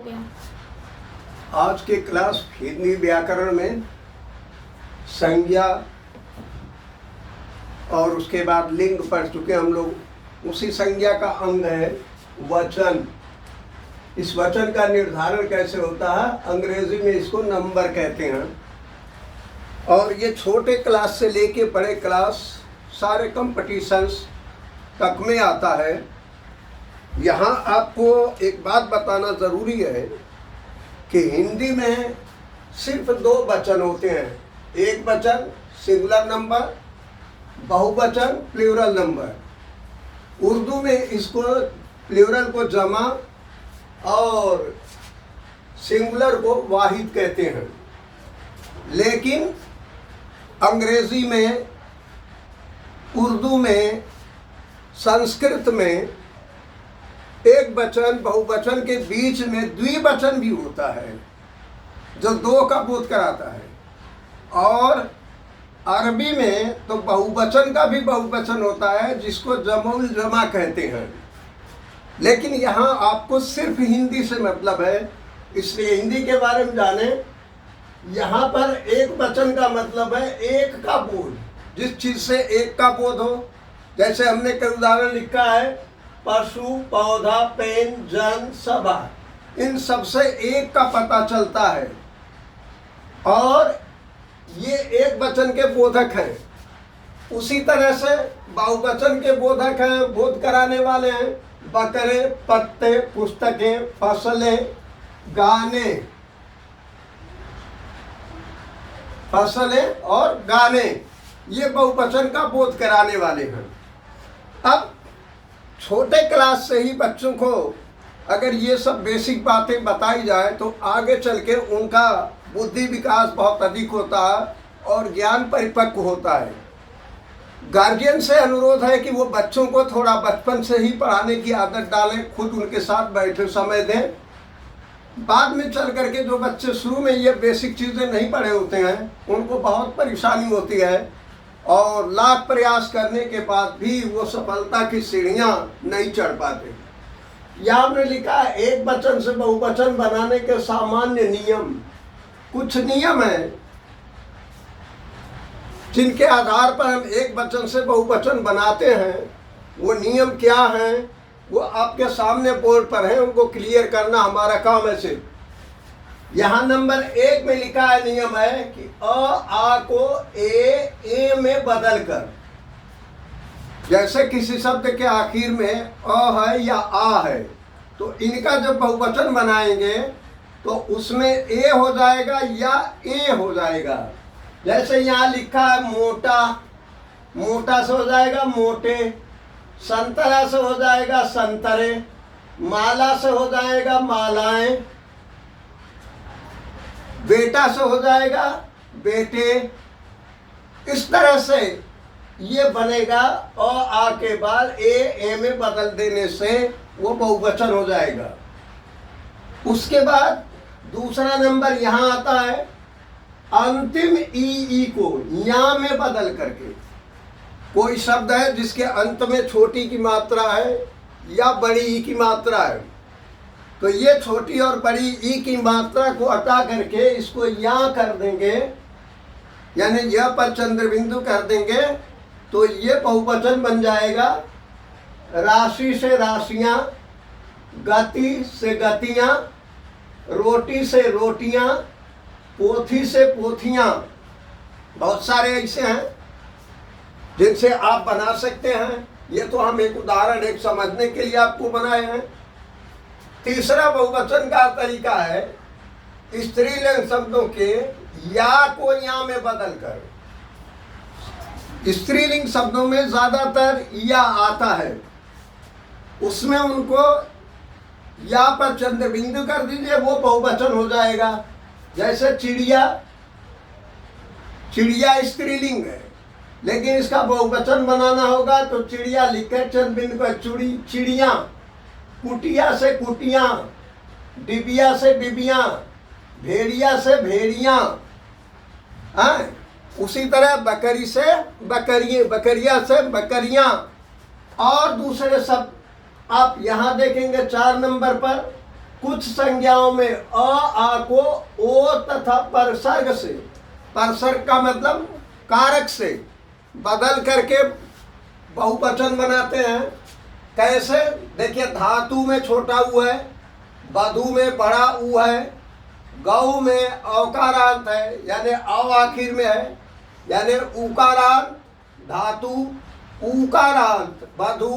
आज के क्लास हिंदी व्याकरण में संज्ञा और उसके बाद लिंग पढ़ चुके हम लोग। उसी संज्ञा का अंग है वचन। इस वचन का निर्धारण कैसे होता है, अंग्रेजी में इसको नंबर कहते हैं। और ये छोटे क्लास से लेके बड़े क्लास सारे कंपटीशंस तक में आता है। यहाँ आपको एक बात बताना ज़रूरी है कि हिंदी में सिर्फ दो वचन होते हैं। एक वचन सिंगुलर नंबर, बहुवचन प्लूरल नंबर। उर्दू में इसको प्लूरल को जमा और सिंगुलर को वाहिद कहते हैं। लेकिन अंग्रेजी में, उर्दू में, संस्कृत में एक वचन बहुवचन के बीच में द्विवचन भी होता है जो दो का बोध कराता है। और अरबी में तो बहुवचन का भी बहुवचन होता है जिसको जमुल जमा कहते हैं। लेकिन यहाँ आपको सिर्फ हिंदी से मतलब है, इसलिए हिंदी के बारे में जाने। यहाँ पर एक वचन का मतलब है एक का बोध, जिस चीज़ से एक का बोध हो। जैसे हमने कई उदाहरण लिखा है, पशु, पौधा, पेन, जन, सभा, इन सब से एक का पता चलता है। और ये एक वचन के बोधक हैं। उसी तरह से बहुवचन के बोधक हैं, बोध कराने वाले हैं। बकरे, पत्ते, पुस्तकें, फसलें, गाने, फसलें और गाने, ये बहुवचन का बोध कराने वाले हैं। अब छोटे क्लास से ही बच्चों को अगर ये सब बेसिक बातें बताई जाए तो आगे चल के उनका बुद्धि विकास बहुत अधिक होता है और ज्ञान परिपक्व होता है। गार्जियन से अनुरोध है कि वो बच्चों को थोड़ा बचपन से ही पढ़ाने की आदत डालें, खुद उनके साथ बैठे समय दें। बाद में चल करके जो बच्चे शुरू में ये बेसिक चीज़ें नहीं पढ़े होते हैं उनको बहुत परेशानी होती है और लाख प्रयास करने के बाद भी वो सफलता की सीढ़ियाँ नहीं चढ़ पाते। यहाँ हमने लिखा है एक वचन से बहुवचन बनाने के सामान्य नियम। कुछ नियम हैं जिनके आधार पर हम एक वचन से बहुवचन बनाते हैं। वो नियम क्या हैं वो आपके सामने बोर्ड पर है, उनको क्लियर करना हमारा काम है। सिर्फ यहाँ नंबर 1 में लिखा है, नियम है कि आ को ए में बदल कर। जैसे किसी शब्द के आखिर में अ है या आ है तो इनका जब बहुवचन बनाएंगे तो उसमें ए हो जाएगा या ए हो जाएगा। जैसे यहाँ लिखा है मोटा, मोटा से हो जाएगा मोटे। संतरा से हो जाएगा संतरे। माला से हो जाएगा मालाएं। बेटा से हो जाएगा बेटे। इस तरह से ये बनेगा और आ के बाद ए में बदल देने से वो बहुवचन हो जाएगा। उसके बाद दूसरा नंबर यहाँ आता है, अंतिम ई को या में बदल करके। कोई शब्द है जिसके अंत में छोटी की मात्रा है या बड़ी ई की मात्रा है, तो ये छोटी और बड़ी ई की मात्रा को हटा करके इसको या कर देंगे, यानी यह पर चंद्र बिंदु कर देंगे तो ये बहुवचन बन जाएगा। राशि से राशियां, गति से गतियां, रोटी से रोटियां, पोथी से पोथियां। बहुत सारे ऐसे हैं जिनसे आप बना सकते हैं। ये तो हम एक उदाहरण एक समझने के लिए आपको बनाए हैं। तीसरा बहुवचन का तरीका है स्त्रीलिंग शब्दों के या को या में बदल कर। स्त्रीलिंग शब्दों में ज्यादातर या आता है, उसमें उनको या पर चंद्र बिंदु कर दीजिए, वो बहुवचन हो जाएगा। जैसे चिड़िया, चिड़िया स्त्रीलिंग है लेकिन इसका बहुवचन बनाना होगा तो चिड़िया लिखकर चंद्र बिंदु का चुड़ी, चिड़िया। कुटिया से कुटियाँ, डिबिया से डिबियाँ, भेड़िया से भेड़ियाँ। उसी तरह बकरी से बकरियाँ, बकरिया से बकरियाँ। और दूसरे शब्द आप यहाँ देखेंगे 4 नंबर पर कुछ संज्ञाओं में अ आ को ओ तथा परसर्ग से, परसर्ग का मतलब कारक से बदल करके बहुवचन बनाते हैं। कैसे? देखिए, धातु में छोटा ऊ है, वधु में बड़ा ऊ है, गौ में औकारांत है यानी औ आखिर में है, यानी उकारांत धातु, उकारांत वधु,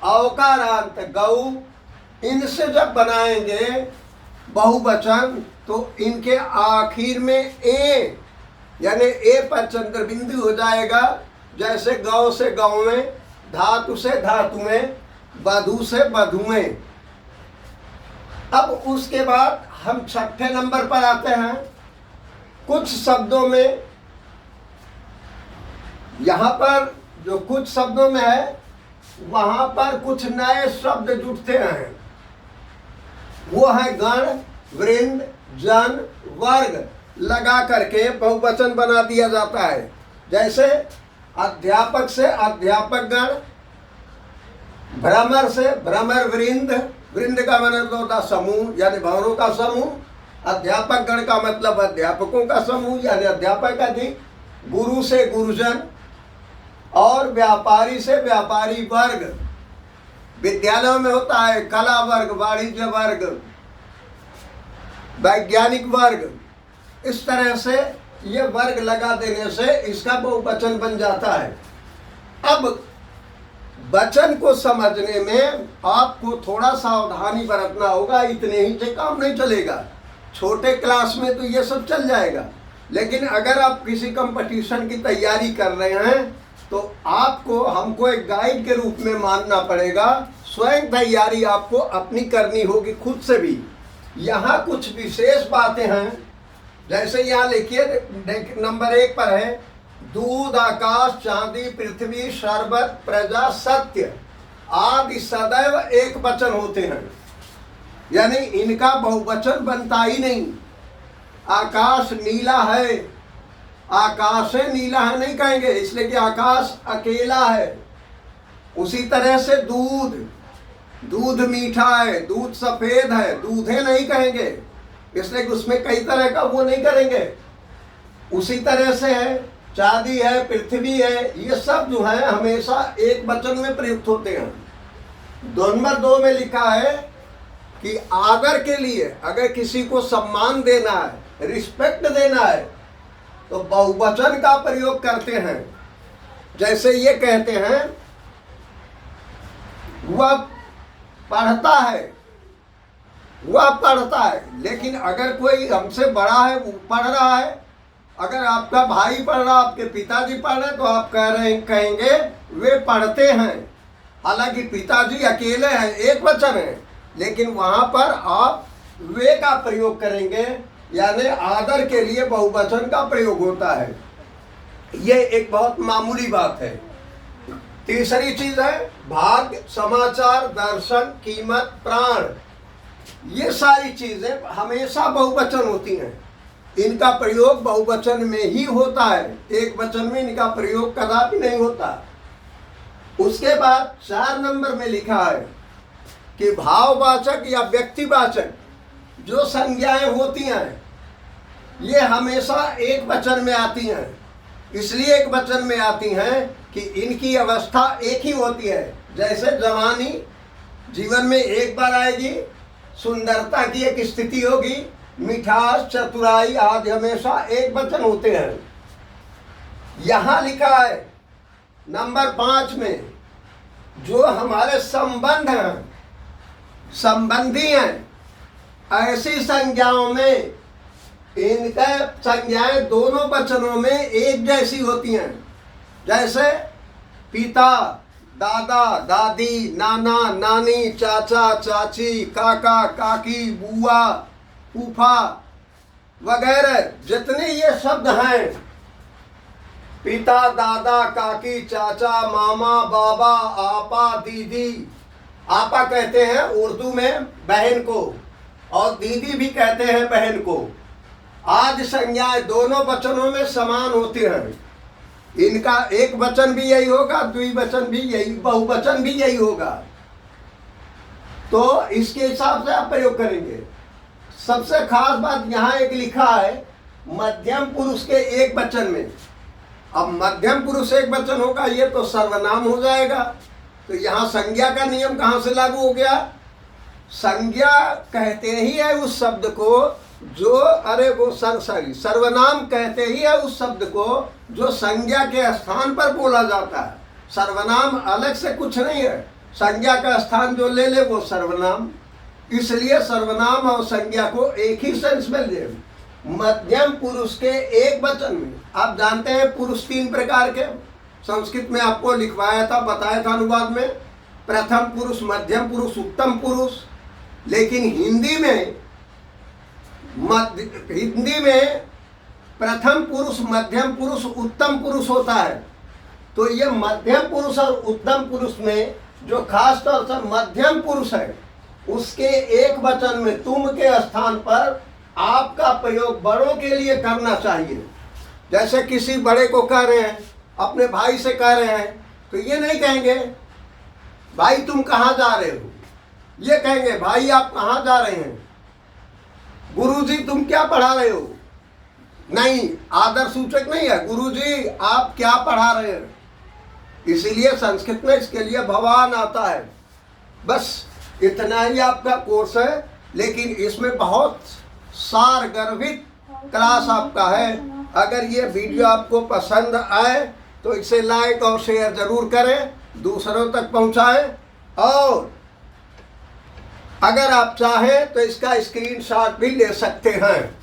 औकारांत गौ। इनसे जब बनाएंगे बहुवचन तो इनके आखिर में ए यानी ए पर चंद्र बिंदु हो जाएगा। जैसे गौ से गौ में, धातु से धातु में, वधु से वधु में। अब उसके बाद हम छठे नंबर पर आते हैं। कुछ शब्दों में, यहाँ पर जो कुछ शब्दों में है वहाँ पर कुछ नए शब्द जुड़ते हैं। वो है गण, वृंद, जन, वर्ग लगा करके बहुवचन बना दिया जाता है। जैसे अध्यापक से अध्यापक गण, भ्रमर से भ्रमर वृंद, वृंद का मतलब होता समूह यानी भवनों का समूह। अध्यापक गण का मतलब अध्यापकों का समूह यानी अध्यापक अधिक। गुरु से गुरुजन और व्यापारी से व्यापारी वर्ग। विद्यालयों में होता है कला वर्ग, वाणिज्य वर्ग, वैज्ञानिक वर्ग। इस तरह से ये वर्ग लगा देने से इसका बहुवचन बन जाता है। अब वचन को समझने में आपको थोड़ा सावधानी बरतना होगा, इतने ही से काम नहीं चलेगा। छोटे क्लास में तो ये सब चल जाएगा, लेकिन अगर आप किसी कंपटीशन की तैयारी कर रहे हैं तो आपको हमको एक गाइड के रूप में मानना पड़ेगा। स्वयं तैयारी आपको अपनी करनी होगी खुद से भी। यहाँ कुछ विशेष बातें हैं, जैसे यहाँ लिखिए नंबर 1 पर है दूध, आकाश, चांदी, पृथ्वी, शरबत, प्रजा, सत्य आदि सदैव एक वचन होते हैं, यानी इनका बहुवचन बनता ही नहीं। आकाश नीला है, आकाश है नीला है नहीं कहेंगे, इसलिए कि आकाश अकेला है। उसी तरह से दूध, दूध मीठा है, दूध सफेद है, दूधे नहीं कहेंगे, इसलिए कि उसमें कई तरह का वो नहीं करेंगे। उसी तरह से है चांदी है, पृथ्वी है, ये सब जो है हमेशा एक वचन में प्रयुक्त होते हैं। नंबर 2 में लिखा है कि आदर के लिए अगर किसी को सम्मान देना है, रिस्पेक्ट देना है, तो बहुवचन का प्रयोग करते हैं। जैसे ये कहते हैं वह पढ़ता है, वह पढ़ता है। लेकिन अगर कोई हमसे बड़ा है वो पढ़ रहा है, अगर आपका भाई पढ़ रहा, आपके पिताजी पढ़ रहे, तो आप कहेंगे वे पढ़ते हैं। हालांकि पिताजी अकेले हैं, एक वचन है, लेकिन वहाँ पर आप वे का प्रयोग करेंगे, यानी आदर के लिए बहुवचन का प्रयोग होता है। ये एक बहुत मामूली बात है। तीसरी चीज है भाग्य, समाचार, दर्शन, कीमत, प्राण। ये सारी चीजें हमेशा बहुवचन होती हैं। इनका प्रयोग बहुवचन में ही होता है, एक वचन में इनका प्रयोग कदापि नहीं होता। उसके बाद 4 नंबर में लिखा है कि भाववाचक या व्यक्तिवाचक जो संज्ञाएं होती हैं ये हमेशा एक वचन में आती हैं। इसलिए एक वचन में आती हैं कि इनकी अवस्था एक ही होती है। जैसे जवानी जीवन में एक बार आएगी, सुंदरता की एक स्थिति होगी, मिठास, चतुराई आदि हमेशा एक वचन होते हैं। यहाँ लिखा है नंबर 5 में जो हमारे संबंध हैं, संबंधी हैं, ऐसी संज्ञाओं में इनका संज्ञाएं दोनों वचनों में एक जैसी होती हैं। जैसे पिता, दादा, दादी, नाना, नानी, चाचा, चाची, काका, काकी, बुआ, फूफा वगैरह जितने ये शब्द हैं, पिता, दादा, काकी, चाचा, मामा, बाबा, आपा, दीदी। आपा कहते हैं उर्दू में बहन को, और दीदी भी कहते हैं बहन को। आदि संज्ञाएं दोनों वचनों में समान होती हैं। इनका एक वचन भी यही होगा, द्विवचन भी यही, बहुवचन भी यही होगा। तो इसके हिसाब से आप प्रयोग करेंगे। सबसे खास बात यहाँ एक लिखा है मध्यम पुरुष के एक वचन में। अब मध्यम पुरुष एक वचन होगा, ये तो सर्वनाम हो जाएगा। तो यहाँ संज्ञा का नियम कहाँ से लागू हो गया? संज्ञा कहते ही है उस शब्द को जो, अरे वो सर्वनाम कहते ही है उस शब्द को जो संज्ञा के स्थान पर बोला जाता है। सर्वनाम अलग से कुछ नहीं है, संज्ञा का स्थान जो ले ले वो सर्वनाम। इसलिए सर्वनाम और संज्ञा को एक ही सेंस में ले। मध्यम पुरुष के एक वचन में आप जानते हैं पुरुष 3 प्रकार के, संस्कृत में आपको लिखवाया था, बताया था अनुवाद में, प्रथम पुरुष, मध्यम पुरुष, उत्तम पुरुष। लेकिन हिंदी में प्रथम पुरुष, मध्यम पुरुष, उत्तम पुरुष होता है। तो ये मध्यम पुरुष और उत्तम पुरुष में जो खास तौर से मध्यम पुरुष है उसके एक वचन में तुम के स्थान पर आपका प्रयोग बड़ों के लिए करना चाहिए। जैसे किसी बड़े को कह रहे हैं, अपने भाई से कह रहे हैं, तो ये नहीं कहेंगे भाई तुम कहाँ जा रहे हो, ये कहेंगे भाई आप कहाँ जा रहे हैं। गुरुजी तुम क्या पढ़ा रहे हो, नहीं, आदर सूचक नहीं है, गुरुजी आप क्या पढ़ा रहे हैं। इसीलिए संस्कृत में इसके लिए भगवान आता है। बस इतना ही आपका कोर्स है, लेकिन इसमें बहुत सार गर्भित क्लास आपका है। अगर ये वीडियो आपको पसंद आए तो इसे लाइक और शेयर जरूर करें, दूसरों तक पहुंचाएं, और अगर आप चाहें तो इसका स्क्रीनशॉट भी ले सकते हैं।